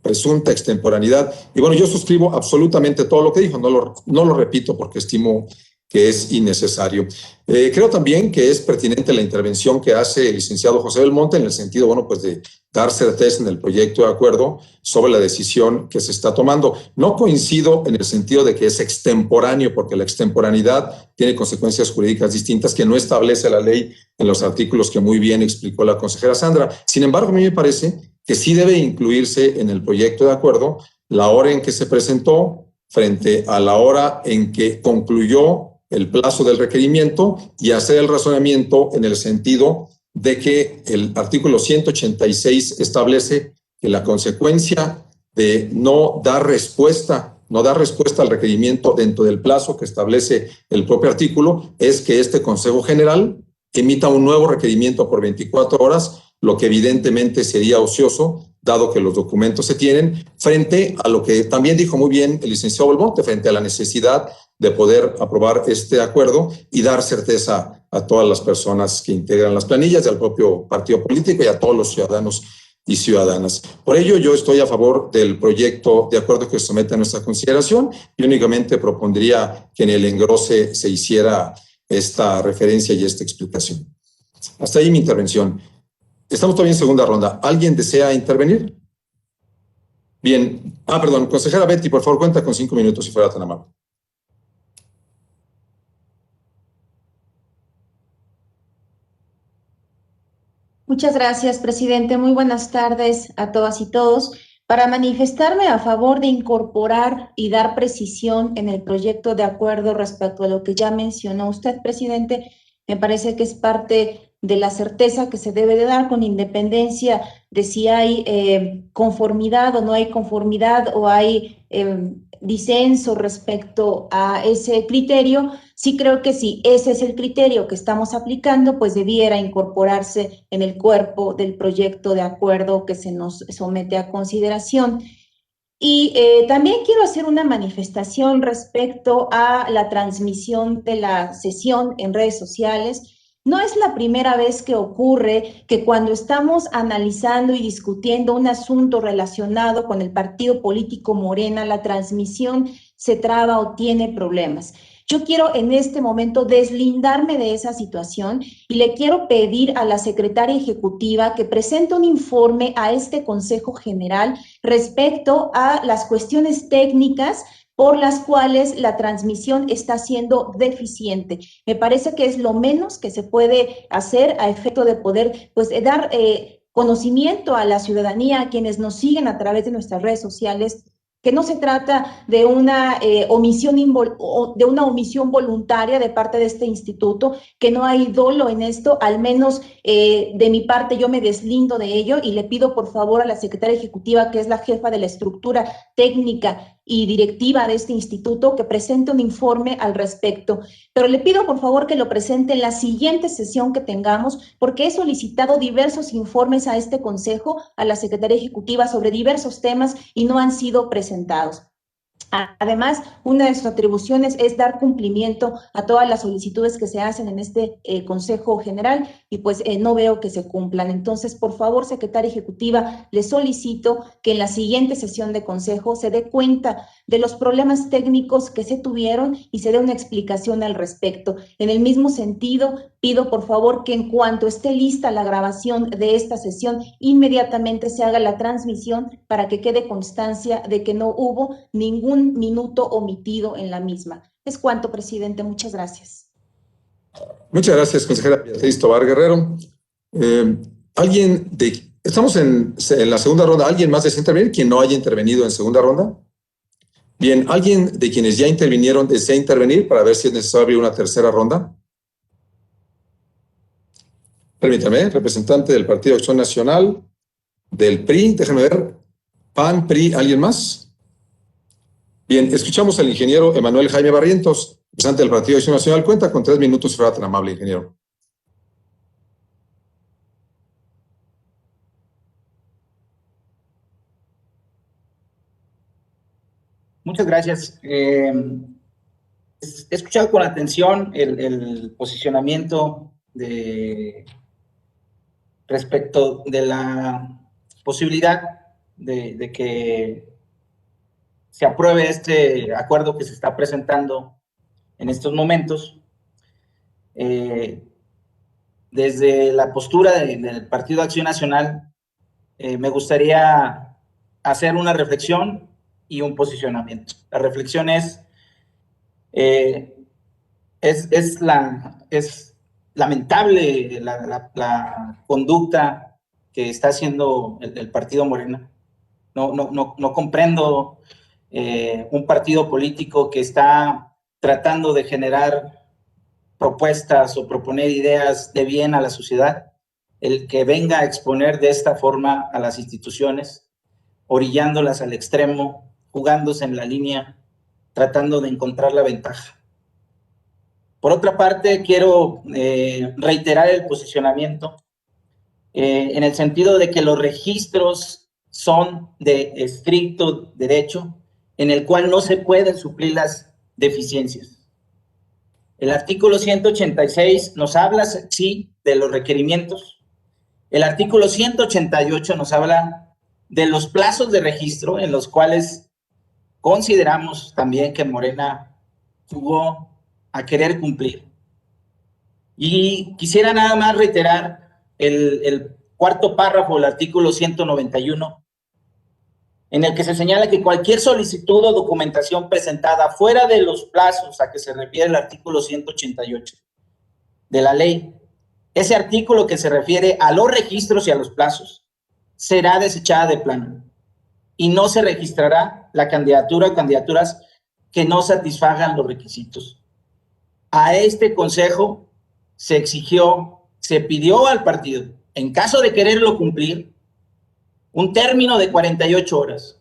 presunta extemporaneidad. Y bueno, yo suscribo absolutamente todo lo que dijo. No lo repito porque estimo que es innecesario. Creo también que es pertinente la intervención que hace el licenciado José Belmonte en el sentido, bueno, pues de dar certeza en el proyecto de acuerdo sobre la decisión que se está tomando. No coincido en el sentido de que es extemporáneo, porque la extemporaneidad tiene consecuencias jurídicas distintas que no establece la ley en los artículos que muy bien explicó la consejera Sandra. Sin embargo, a mí me parece que sí debe incluirse en el proyecto de acuerdo la hora en que se presentó frente a la hora en que concluyó el plazo del requerimiento, y hacer el razonamiento en el sentido de que el artículo 186 establece que la consecuencia de no dar respuesta al requerimiento dentro del plazo que establece el propio artículo es que este Consejo General emita un nuevo requerimiento por 24 horas, lo que evidentemente sería ocioso, dado que los documentos se tienen, frente a lo que también dijo muy bien el licenciado Belmonte, frente a la necesidad de poder aprobar este acuerdo y dar certeza a todas las personas que integran las planillas y al propio partido político y a todos los ciudadanos y ciudadanas. Por ello, yo estoy a favor del proyecto de acuerdo que se somete a nuestra consideración, y únicamente propondría que en el engrose se hiciera esta referencia y esta explicación. Hasta ahí mi intervención. Estamos todavía en segunda ronda. ¿Alguien desea intervenir? Bien. Perdón, consejera Betty, por favor, cuenta con 5 minutos si fuera tan amable. Muchas gracias, presidente. Muy buenas tardes a todas y todos. Para manifestarme a favor de incorporar y dar precisión en el proyecto de acuerdo respecto a lo que ya mencionó usted, presidente, me parece que es parte de la certeza que se debe de dar con independencia de si hay conformidad o no hay conformidad o hay disenso respecto a ese criterio. Sí creo que si ese es el criterio que estamos aplicando, pues debiera incorporarse en el cuerpo del proyecto de acuerdo que se nos somete a consideración. Y también quiero hacer una manifestación respecto a la transmisión de la sesión en redes sociales. No es la primera vez que ocurre que cuando estamos analizando y discutiendo un asunto relacionado con el partido político Morena, la transmisión se traba o tiene problemas. Yo quiero en este momento deslindarme de esa situación y le quiero pedir a la secretaria ejecutiva que presente un informe a este Consejo General respecto a las cuestiones técnicas por las cuales la transmisión está siendo deficiente. Me parece que es lo menos que se puede hacer a efecto de poder dar conocimiento a la ciudadanía, a quienes nos siguen a través de nuestras redes sociales, que no se trata de una omisión voluntaria de parte de este instituto, que no hay dolo en esto, al menos de mi parte yo me deslindo de ello y le pido por favor a la secretaria ejecutiva, que es la jefa de la estructura técnica y directiva de este instituto que presente un informe al respecto. Pero le pido por favor que lo presente en la siguiente sesión que tengamos, porque he solicitado diversos informes a este consejo, a la Secretaría Ejecutiva sobre diversos temas y no han sido presentados. Además, una de sus atribuciones es dar cumplimiento a todas las solicitudes que se hacen en este Consejo General y pues no veo que se cumplan. Entonces, por favor, Secretaria Ejecutiva, le solicito que en la siguiente sesión de Consejo se dé cuenta de los problemas técnicos que se tuvieron y se dé una explicación al respecto. En el mismo sentido, pido por favor que en cuanto esté lista la grabación de esta sesión, inmediatamente se haga la transmisión para que quede constancia de que no hubo ningún minuto omitido en la misma. Es cuanto, presidente. Muchas gracias. Muchas gracias, consejera Beatriz Tovar Guerrero. Estamos en la segunda ronda. ¿Alguien más desea intervenir? ¿Quien no haya intervenido en segunda ronda? Bien, ¿alguien de quienes ya intervinieron desea intervenir para ver si es necesario una tercera ronda? Permítame, representante del Partido Acción Nacional, del PRI, déjenme ver, PAN, PRI, ¿alguien más? Bien, escuchamos al ingeniero Emanuel Jaime Barrientos, representante del Partido Acción Nacional. Cuenta con 3 minutos, si fuera tan amable, ingeniero. Muchas gracias. He escuchado con atención el posicionamiento respecto de la posibilidad de que se apruebe este acuerdo que se está presentando en estos momentos. Desde la postura del Partido Acción Nacional, me gustaría hacer una reflexión y un posicionamiento. La reflexión es lamentable la conducta que está haciendo el partido Morena. No comprendo un partido político que está tratando de generar propuestas o proponer ideas de bien a la sociedad, el que venga a exponer de esta forma a las instituciones, orillándolas al extremo, jugándose en la línea, tratando de encontrar la ventaja. Por otra parte, quiero reiterar el posicionamiento en el sentido de que los registros son de estricto derecho, en el cual no se pueden suplir las deficiencias. El artículo 186 nos habla, sí, de los requerimientos. El artículo 188 nos habla de los plazos de registro en los cuales consideramos también que Morena jugó a querer cumplir. Y quisiera nada más reiterar el cuarto párrafo del artículo 191, en el que se señala que cualquier solicitud o documentación presentada fuera de los plazos a que se refiere el artículo 188 de la ley, ese artículo que se refiere a los registros y a los plazos, será desechada de plano y no se registrará la candidatura o candidaturas que no satisfagan los requisitos. A este consejo se pidió al partido, en caso de quererlo cumplir, un término de 48 horas.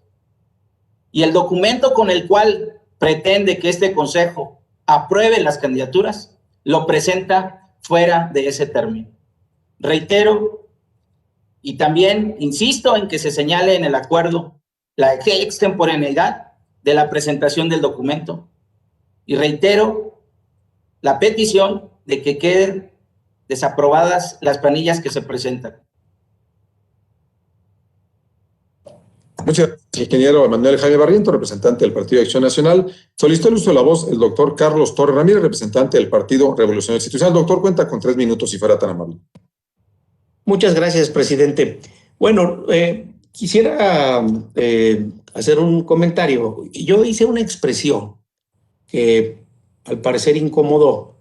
Y el documento con el cual pretende que este consejo apruebe las candidaturas, lo presenta fuera de ese término. Reitero, y también insisto en que se señale en el acuerdo la extemporaneidad de la presentación del documento. Y reitero la petición de que queden desaprobadas las planillas que se presentan. Muchas gracias, ingeniero Emanuel Jaime Barrientos, representante del Partido de Acción Nacional. Solicitó el uso de la voz el doctor Carlos Torres Ramírez, representante del Partido Revolucionario Institucional. Doctor, cuenta con 3 minutos, si fuera tan amable. Muchas gracias, presidente. Bueno, quisiera hacer un comentario. Yo hice una expresión que al parecer incomodó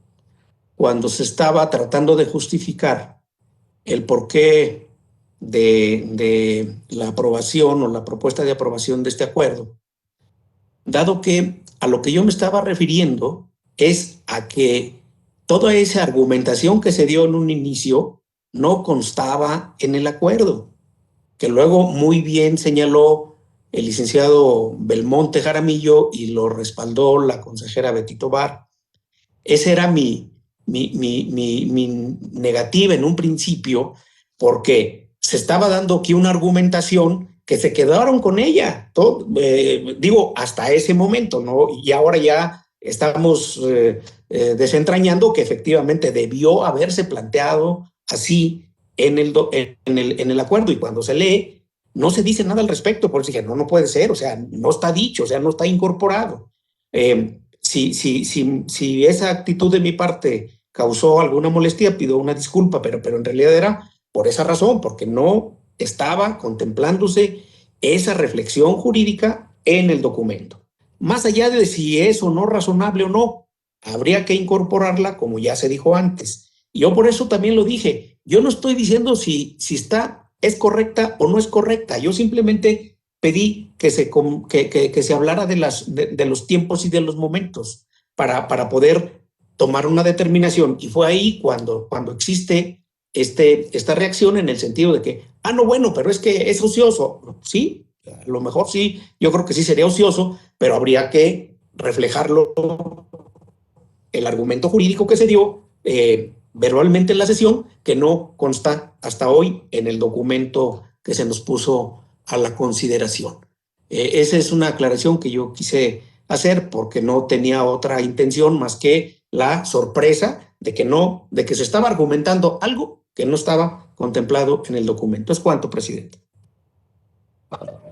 cuando se estaba tratando de justificar el porqué de la aprobación o la propuesta de aprobación de este acuerdo, dado que a lo que yo me estaba refiriendo es a que toda esa argumentación que se dio en un inicio no constaba en el acuerdo, que luego muy bien señaló el licenciado Belmonte Jaramillo y lo respaldó la consejera Betty Tobar. Esa era mi negativa en un principio, porque se estaba dando aquí una argumentación que se quedaron con ella, digo, hasta ese momento, ¿no? Y ahora ya estamos desentrañando que efectivamente debió haberse planteado así en el acuerdo, y cuando se lee, no se dice nada al respecto. Por eso dije, no puede ser, o sea, no está dicho, o sea, no está incorporado. Si esa actitud de mi parte causó alguna molestia, pido una disculpa, pero en realidad era por esa razón, porque no estaba contemplándose esa reflexión jurídica en el documento. Más allá de si es o no razonable o no, habría que incorporarla, como ya se dijo antes. Yo por eso también lo dije. Yo no estoy diciendo si es correcta o no es correcta. Yo simplemente pedí que se hablara de los tiempos y de los momentos para poder tomar una determinación. Y fue ahí cuando existe esta reacción, en el sentido de que, no, bueno, pero es que es ocioso. Sí, a lo mejor sí, yo creo que sí sería ocioso, pero habría que reflejarlo, el argumento jurídico que se dio verbalmente en la sesión, que no consta hasta hoy en el documento que se nos puso a la consideración. Esa es una aclaración que yo quise hacer, porque no tenía otra intención más que la sorpresa de que se estaba argumentando algo que no estaba contemplado en el documento. Es cuanto, presidente.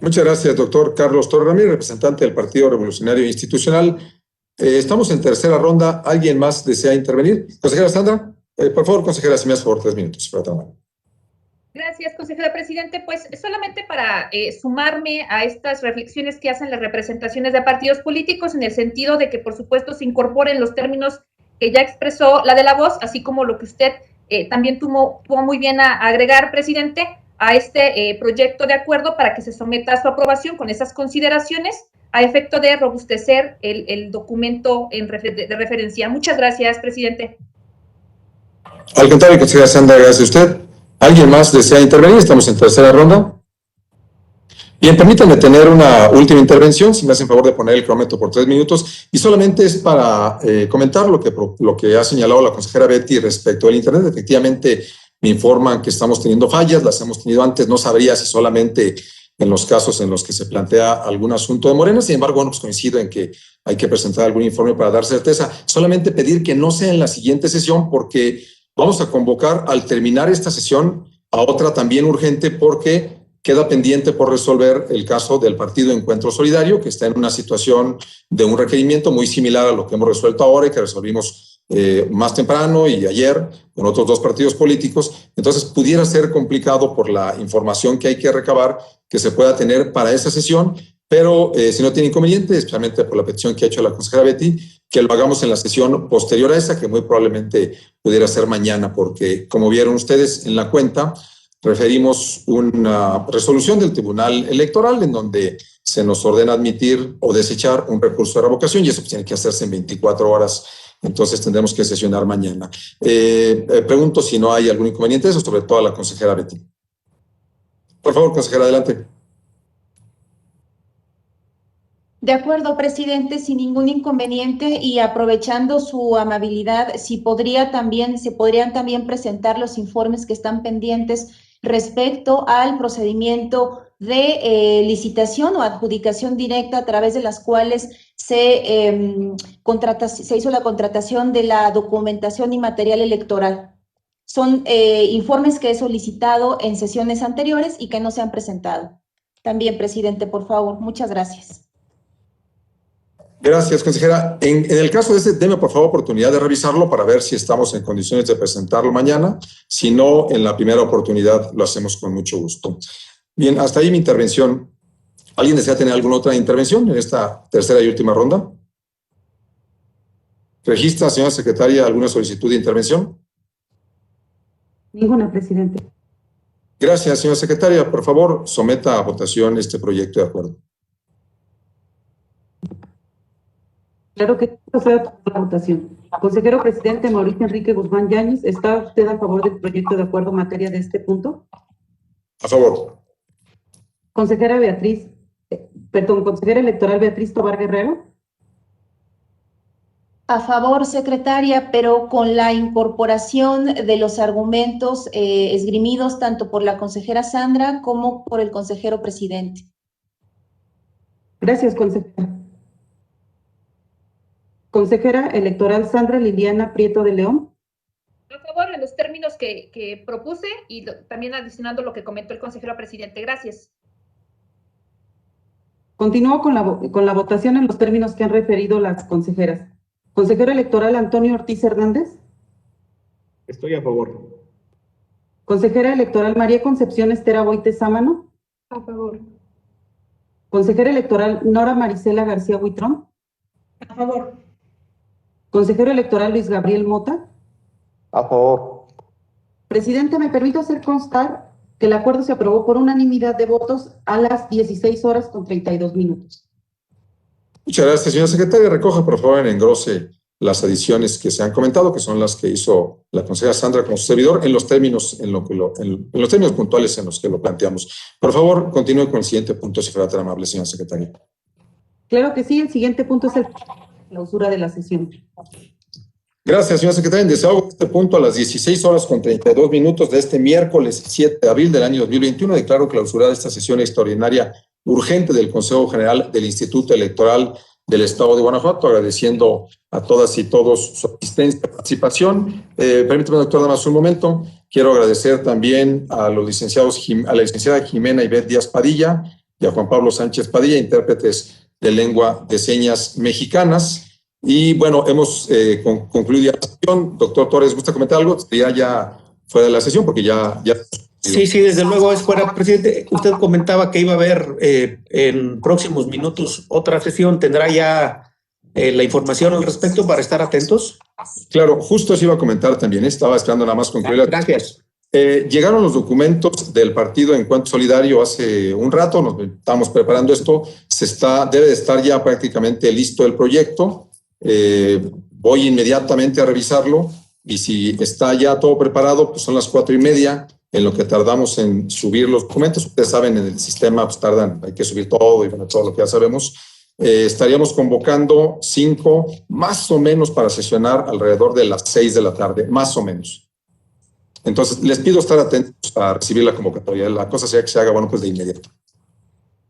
Muchas gracias, doctor Carlos Torres Ramírez, representante del Partido Revolucionario Institucional. Estamos en tercera ronda. ¿Alguien más desea intervenir? Consejera Sandra, por favor, consejera, si me hace favor 3 minutos. Gracias, consejera presidente. Pues solamente para sumarme a estas reflexiones que hacen las representaciones de partidos políticos, en el sentido de que, por supuesto, se incorporen los términos que ya expresó la de la voz, así como lo que usted también tuvo muy bien a agregar, presidente, a este proyecto de acuerdo, para que se someta a su aprobación con esas consideraciones a efecto de robustecer el documento de referencia. Muchas gracias, presidente. Al contrario, consejera Sandra, gracias a usted. ¿Alguien más desea intervenir? Estamos en tercera ronda. Bien, permítanme tener una última intervención, si me hacen favor de poner el cronómetro por 3 minutos, y solamente es para comentar lo que ha señalado la consejera Betty respecto al Internet. Efectivamente, me informan que estamos teniendo fallas, las hemos tenido antes, no sabría si solamente en los casos en los que se plantea algún asunto de Morena. Sin embargo, bueno, pues coincido en que hay que presentar algún informe para dar certeza. Solamente pedir que no sea en la siguiente sesión, porque vamos a convocar al terminar esta sesión a otra también urgente, porque queda pendiente por resolver el caso del Partido Encuentro Solidario, que está en una situación de un requerimiento muy similar a lo que hemos resuelto ahora y que resolvimos más temprano y ayer con otros 2 partidos políticos. Entonces pudiera ser complicado, por la información que hay que recabar, que se pueda tener para esa sesión, pero si no tiene inconveniente, especialmente por la petición que ha hecho la consejera Betty, que lo hagamos en la sesión posterior a esa, que muy probablemente pudiera ser mañana, porque como vieron ustedes en la cuenta, referimos una resolución del Tribunal Electoral en donde se nos ordena admitir o desechar un recurso de revocación, y eso tiene que hacerse en 24 horas. Entonces tendremos que sesionar mañana. Pregunto si no hay algún inconveniente, eso sobre todo a la consejera Betty. Por favor, consejera, adelante. De acuerdo, presidente, sin ningún inconveniente, y aprovechando su amabilidad, se podrían también presentar los informes que están pendientes respecto al procedimiento de licitación o adjudicación directa, a través de las cuales se hizo la contratación de la documentación y material electoral. Son informes que he solicitado en sesiones anteriores y que no se han presentado. También, presidente, por favor. Muchas gracias. Gracias, consejera. En el caso de este, deme por favor oportunidad de revisarlo para ver si estamos en condiciones de presentarlo mañana. Si no, en la primera oportunidad lo hacemos con mucho gusto. Bien, hasta ahí mi intervención. ¿Alguien desea tener alguna otra intervención en esta tercera y última ronda? ¿Registra, señora secretaria, alguna solicitud de intervención? Ninguna, presidente. Gracias, señora secretaria. Por favor, someta a votación este proyecto de acuerdo. Claro que procedo a la votación. Consejero presidente Mauricio Enrique Guzmán Yáñez, ¿está usted a favor del proyecto de acuerdo en materia de este punto? A favor. Consejera Beatriz consejera electoral Beatriz Tobar Guerrero. A favor, secretaria, pero con la incorporación de los argumentos esgrimidos tanto por la consejera Sandra como por el consejero presidente. Gracias, consejera. Consejera electoral Sandra Liliana Prieto de León. A favor, en los términos que propuse y también adicionando lo que comentó el consejero presidente. Gracias. Continúo con la votación en los términos que han referido las consejeras. Consejero electoral Antonio Ortiz Hernández. Estoy a favor. Consejera electoral María Concepción Estera Boite Sámano. A favor. Consejera electoral Nora Marisela García Buitrón. A favor. Consejero electoral Luis Gabriel Mota. A favor. Presidente, me permito hacer constar que el acuerdo se aprobó por unanimidad de votos a las 16:32. Muchas gracias, señora secretaria. Recoja, por favor, en engrose las adiciones que se han comentado, que son las que hizo la consejera Sandra con su servidor, en los términos puntuales en los que lo planteamos. Por favor, continúe con el siguiente punto, si fuera tan amable, señora secretaria. Claro que sí, el siguiente punto es la clausura de la sesión. Gracias, señora secretaria. En desahogo de este punto, a las 16:32 de este miércoles 7 de abril del año 2021, declaro clausurada esta sesión extraordinaria urgente del Consejo General del Instituto Electoral del Estado de Guanajuato, agradeciendo a todas y todos su asistencia y participación. Permítame, doctor, nada más un momento. Quiero agradecer también a los licenciados, a la licenciada Jimena Ivette Díaz Padilla y a Juan Pablo Sánchez Padilla, intérpretes de lengua de señas mexicanas. Y bueno, hemos concluido la sesión. Doctor Torres, ¿gusta comentar algo? Sería ya fuera de la sesión porque ya... Sí, desde luego es fuera. Presidente, usted comentaba que iba a haber en próximos minutos otra sesión. ¿Tendrá ya la información al respecto para estar atentos? Claro, justo eso iba a comentar también. Estaba esperando nada más concluir. Gracias. Llegaron los documentos del Partido Encuentro Solidario hace un rato. Nos estamos preparando esto. Debe de estar ya prácticamente listo el proyecto. Voy inmediatamente a revisarlo y si está ya todo preparado, pues son las 4:30 en lo que tardamos en subir los documentos. Ustedes saben, en el sistema pues hay que subir todo y bueno, todo lo que ya sabemos. Estaríamos convocando 5 más o menos para sesionar alrededor de las 6 de la tarde, más o menos. Entonces, les pido estar atentos a recibir la convocatoria. La cosa sea que se haga, bueno, pues de inmediato.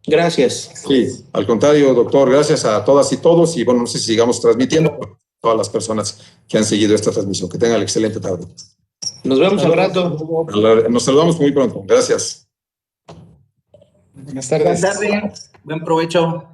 Gracias. Sí, al contrario, doctor, gracias a todas y todos. Y bueno, no sé si sigamos transmitiendo a todas las personas que han seguido esta transmisión. Que tengan excelente tarde. Nos vemos al rato. Nos saludamos muy pronto. Gracias. Buenas tardes. Buen provecho.